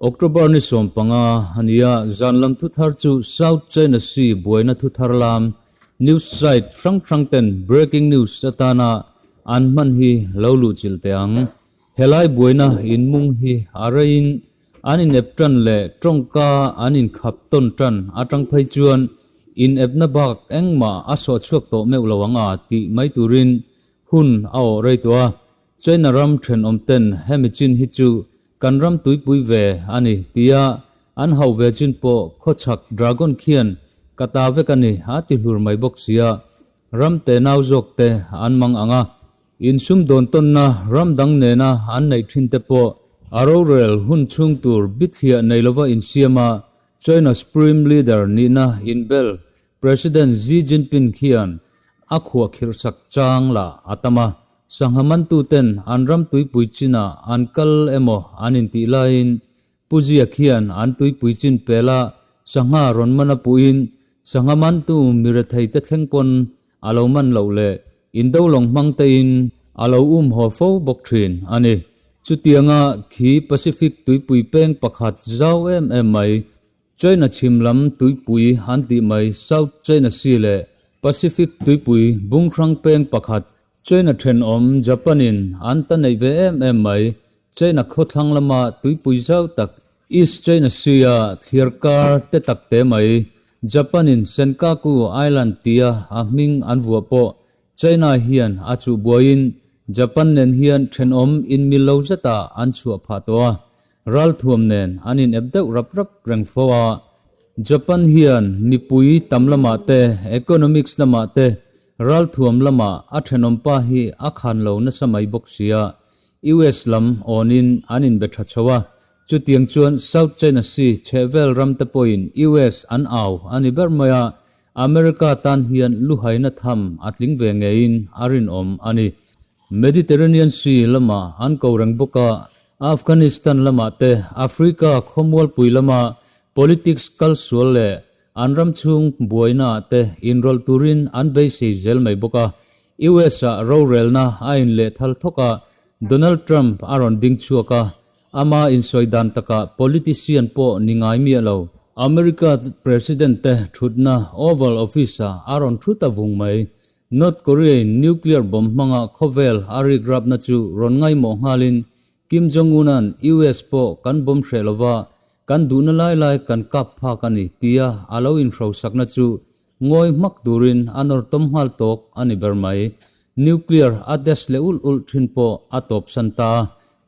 October ni som panga hania zanlam thu thar chu South China Sea boina thu thar lam news site frang ten breaking news satana anman hi lolu chilteang helai boina inmung hi arain anin eptran le trongka anin khapton tran atang phai chuan in epna bak engma aso chuak to meulawanga ti mai turin hun ao reitwa China ram thren omten hemichin hi chu kanram tuipui ve ani tia an hau ve chin po khochak dragon khian katawe kani ati hlur mai bok sia ram te naw jok te an mang anga in sum don ton na ram dang ne na an nei thin te po arorel hun chung tur bithia neilova in siama China supreme leader nina in bel president Xi Jinping khian akhua khirsak changla atama sanghaman tu ten anram tuipui china ankal emo anin ti lain puzia khian an tuipui chin pela sangha ronmana puin sanghaman tu mirathai te thlengpon aloman lole indo long mangtein alo ho fo boktrin ani chutianga khi Pacific tuipui peng pakhat zaw em mai China chimlam tuipui hanti mai South China Sea le Pacific tuipui bungrang peng pakhat China thren om Japanin anta nei ve em mai China khothlang lama tuipui zaw tak East China Sea thirkar te tak te mai Japanin Senkaku Island tia ahming anvua po China hian achu buain Japan nen hian thren om in milo zata anchu phatwa ral thuam nen anin ebdeu rap rengfowa Japan hian nipui tamlama te economics lama te ral thuam lama athenom pa hi akhan lo na samai boksia US lam onin anin betha chawa chutiang chuan South China Sea chevel ram te point US an aw ani bermaya America tan hian luhaina tham atling ve ngein arin om ani Mediterranean Sea lama an korang boka Afghanistan lama te Africa khomwal pui lama politics cultural le anram chung boina te inrol turin anbei sei zel mai boka US a rorel na ain le thal thoka Donald Trump aron ding chuaka ama insoidan taka politician po ningai mi alo America president te thutna Oval Office aron thuta vung mai North Korea nuclear bomb manga khovel ari grab na chu rongai mo halin Kim Jong Un an US po kan bom threlova kan duna lai kan kap pha kani tia alo in rau sakna chu ngoi mak durin anor tom hal tok ani bermai nuclear ades le ul thin po atop santa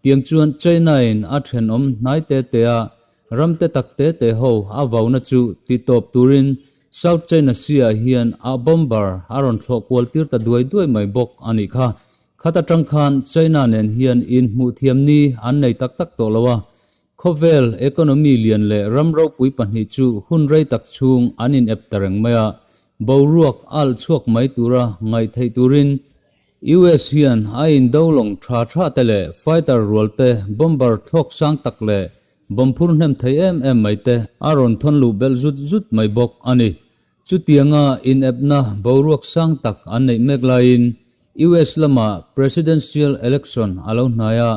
tiang chuan China in athen om nai te a ramte takte te ho awawna chu ti top turin South China Sea hian a bomber aron thlo kwaltir ta duai mai bok ani kha khata tangkhan China nen hian in mu thiam ni an nei tak to lawa khovel economy lian le ramro pui panhi chu hunrei tak chung anin ep tareng maya boruak al chuak mai tura ngai thei turin US hian ain dolong tha tele fighter rolte bomber thok sang tak le bompur nem thei em mai te aron thon lu bel zut mai bok ani chutianga in epna boruak sang tak an nei meglain US lama presidential election alo naya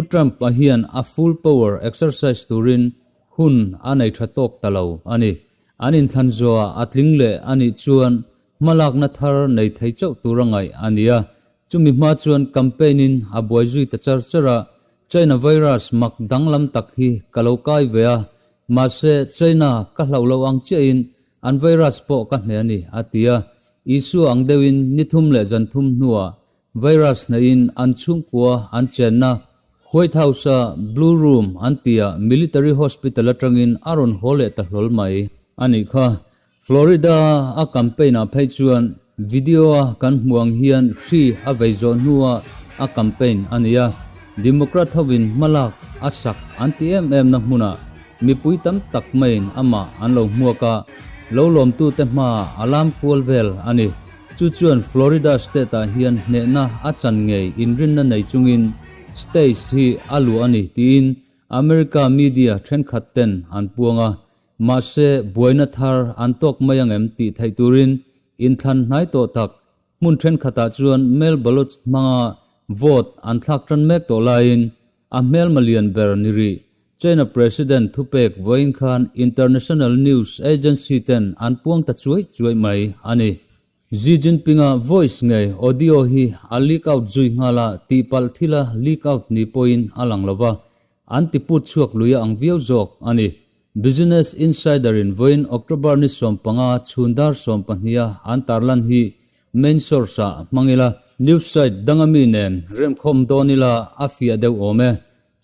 Trump pahian a full power exercise turin hun anei thatok talo ani anin thanzoa atling le ani chuan malak na thar nei thei chau turangai ania chumi ma chuan campaign in aboi zui ta chara China virus mak danglam tak hi kalokai vea ma se China ka hlo ang chein an virus po ka hne ani atia isu ang dewin nithum le janthum nuwa virus na in an chung kwa an chenna White House Blue Room antia military hospital atangin aron hole ta hlol mai ani kha Florida a campaign a phei chuan video kan muang hian free avaizo nuwa a campaign ania Democrat hawin malak asak anti na hmuna mipui tam tak main ama anlo muaka lolom tu te ma alam kulvel ani chuan Florida state a hian ne na achan ngei inrin na nei chungin States hi alu ani tin America media thren khatten an puanga mase boina thar antok mayang empty thaiturin in than nai to tak mun thren khata chuan mel balot manga vote an thak tran mek to lain a mel malian ber niri China President Thupek Voin Khan International News Agency ten an puang ta chuai mai ani Xi Jinping a voice ngai audio hi a leak out zui ngala ti pal thila leak out ni point alang lova anti put chuak luya ang viau jok ani Business Insider in Voin October ni sompanga chundar sompania antarlan hi main source mangila news site dangami nen remkhom donila afia deu ome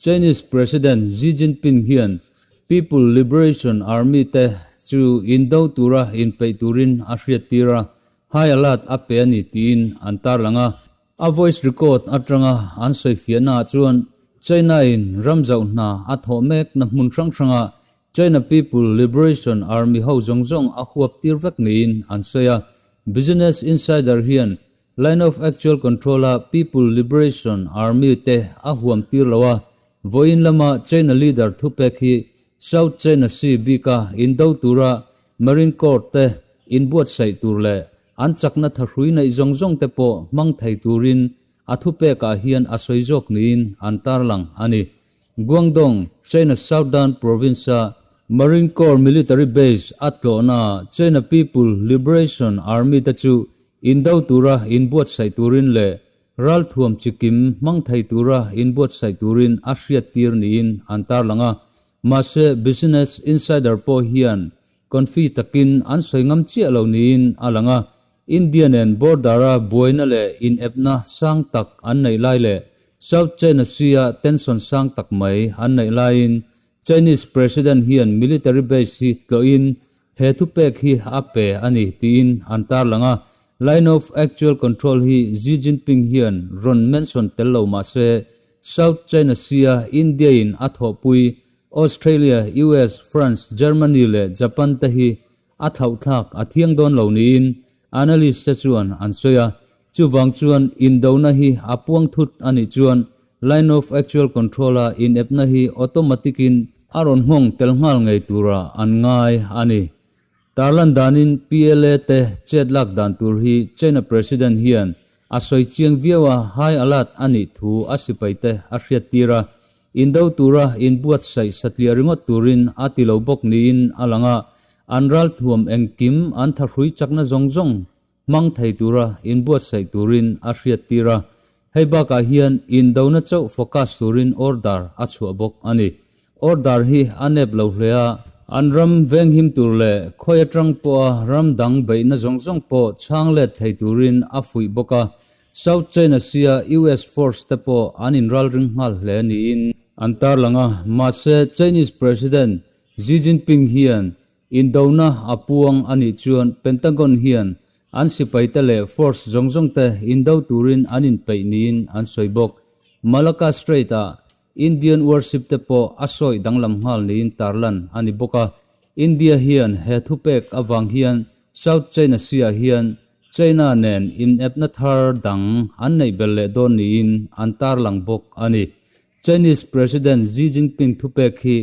Chinese President Xi Jinping hian People Liberation Army te chu indau tura in peiturin ahriatira hai alat ape ani tin antar langa a voice record atranga an soifiana chuan China in ramzau na athomek na mun ranga China People Liberation Army ho zongjong a huap tirvek nin an soya Business Insider hian line of actual controller People Liberation Army te a huam tirlawa Voin lama China leader Thupek hi South China Sea bika indau tura Marine Corps te in buat sai turle an chakna tharui nei zongjong te po mang thai turin Thupeka hian asoi jok nin antar lang ani Guangdong China Southern Province Marine Corps Military Base atlona China People Liberation Army ta chu indau tura in buat sai turin le ral thuam chikim mang thai tura in buat sai turin ahriat tir nin antar langa mase Business Insider po hian konfi takin an soingam chi alo nin alanga Indian and bordera boina le in epna sang tak an nei lai le South China Sea tension sang tak mai an nei lain Chinese President hian military base hi tloin he Thupek hi ape ani tin antar langa line of actual control hi Xi Jinping hian ron mention tello ma se South China Sea India in athopui Australia US France Germany le Japan ta hi athau thak athiang don lo nin analyst chuan ansoya chuwang chuan indona hi apuang thut ani chuan line of actual controller in epna hi automatic in aron hong telngal ngai tura an ngai ani Tarlan danin PLA te chetlak dan tur hi China President hian asoi chiang viawa hai alat ani thu asipaite ahriatira indau tura in buat sai satlia ringot turin atilo bok nin alanga anral thuam engkim an tharhui chakna zongjong mang thai tura in buat sai turin ahriatira heiba ka hian indona chau focus turin order achu bok ani order hi anep lo hlea anram veng him turle khoyatrang po ram dang bei na zongjong po changlet thai turin afui boka South China Sea US force te po anin ral ring hal hle ni in antar langa mase Chinese President Xi Jinping hian indona apuang ani chuan Pentagon hian an sipaita le force zongjong te indau turin anin peinin an soibok Malacca Strait Indian worship te po asoi danglam hal ni in tarlan ani boka India hian he Thupek awang hian South China Sea hian China nen in epna thar dang an nei belle don ni in antar lang bok ani Chinese President Xi Jinping Thupek hi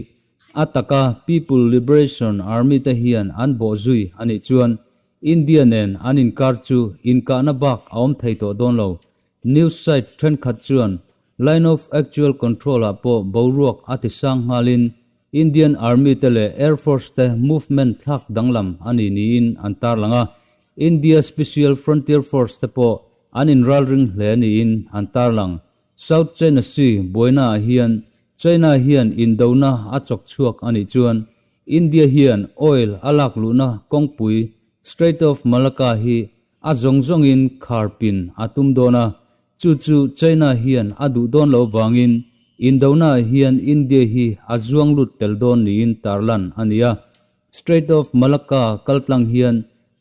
ataka People Liberation Army te hian an bo zui ani chuan India nen anin karchu in kana bak aom thaito don lo news site trend khat chuan line of actual control po boruak atisang halin Indian Army tele Air Force te movement thak danglam ani niin antar langa India Special Frontier Force te po anin ralring hle niin antar lang South China Sea boina hian China hian indona achok chuak ani chuan India hian oil alak luna kongpui Strait of Malacca hi azongjong in kharpin atum dona chu China hian adu don lo wangin indona hian India hi azuang lut tel don ni in tarlan ania Strait of Malacca kaltlang hian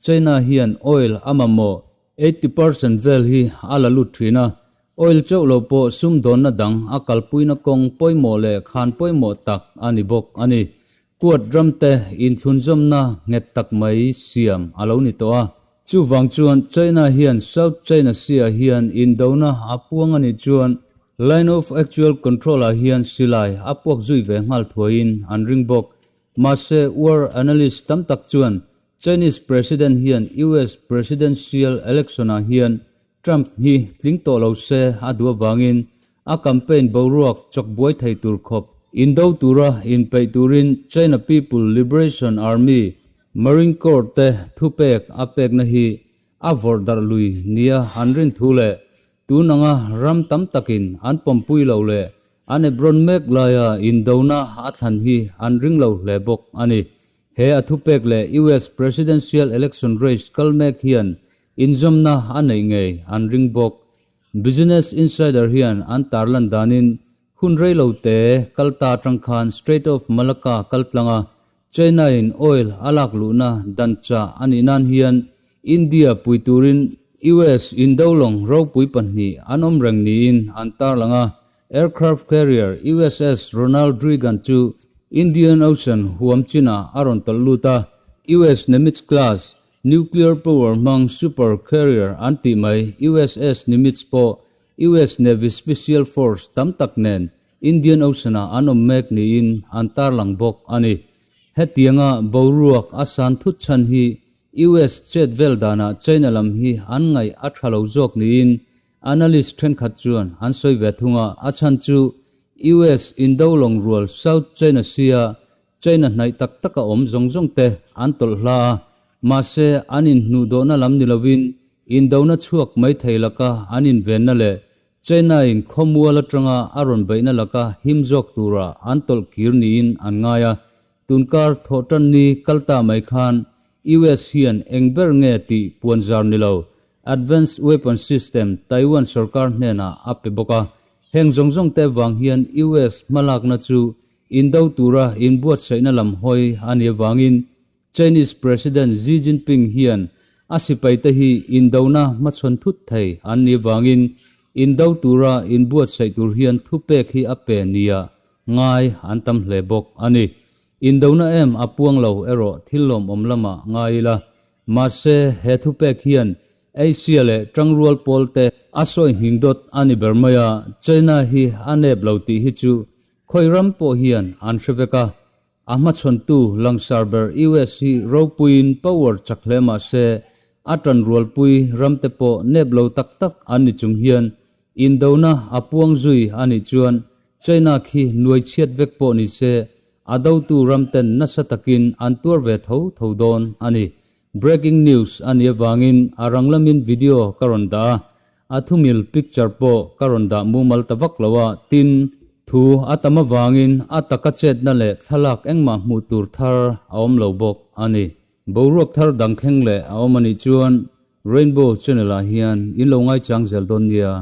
China hian oil amamo 80% vel hi ala lut thina oil chawlo po sum don na dang akalpuina kong poimo le khan poimo tak ani bok ani kuat dramte in thunjom na nget tak mai siam alo ni to chu wang chuan China hian South China Sea hian indona apuang ani chuan line of actual control hian silai apok zui ve ngal thoin an ringbok mase war analyst tam tak chuan Chinese President hian US presidential election hian Trump hi tling to lo se adua wangin a campaign boruak chok boi thai tur khop Indo tura in pei turin China People Liberation Army Marine Corps te thupek apek na hi avor dar lui nia hanrin thule tu nanga ram tam takin an pompui lo le ane bron mek laya Indona athan hi anring lo le bok ani he athupek le US presidential election race kalmek hian injomna anei ngei anring bok Business Insider hian an tarlan danin hunrei lo te kalta tangkhan Strait of Malacca kaltlanga China in oil alak luna dancha aninan hian India puiturin US indolong ro puipanni anom rangni in antar langa aircraft carrier USS Ronald Reagan chu Indian Ocean huam China aron taluta US Nimitz class nuclear power mang super carrier anti mai USS Nimitz po US Navy Special Force tamtaknen Indian Ocean anom mek ni in antar lang bok ani hetianga boruak asan thut chan hi US chet veldana China lam hi an ngai athalo jok ni in analyst thren khat chuan an soi ve thunga achan chu US indolong rual South China Sea China nai tak taka om jong jong te an tol hla ma se anin nu do na lam nilovin indona chuak mai thailaka anin ven na le China in khomwala tanga aron baina laka himjok tura an tol kirni in an ngaya tunkar thotan ni kalta mai khan US hian engber nge ti puanjar nilo advanced weapon system Taiwan sarkar nena ape boka heng jongjong te wang hian US malak na chu indo tura in buat saina lam hoi ani wangin Chinese President Xi Jinping hian asipai te hi indona machon thut thai ani wangin indo tura in buat sai tur hian thupek hi ape nia ngai antam hlebok ani indona em apuang lo ero thilom omlama ngaila mase hethupek hian Asia le trangrual polte asoi hingdot ani bermaya China hi aneb lauti hi chu khoiram po hian anhreveka ama chontu langsarber US hi ropuin power chaklema se atan rual pui ramte po neblo tak tak ani chung hian indona apuang zui ani chuan China khi nuai chiat vek po ni se adau tu ramten nasatakin antur ve thodon ani breaking news ani wangin aranglamin video karonda athumil picture po karonda mumal tawak lawa tin thu atama wangin atakachet na le thalak engma mutur thar awm lobok ani borok thar dangthleng le awmani chuan rainbow channel a hian in lo ngai chang zel don nia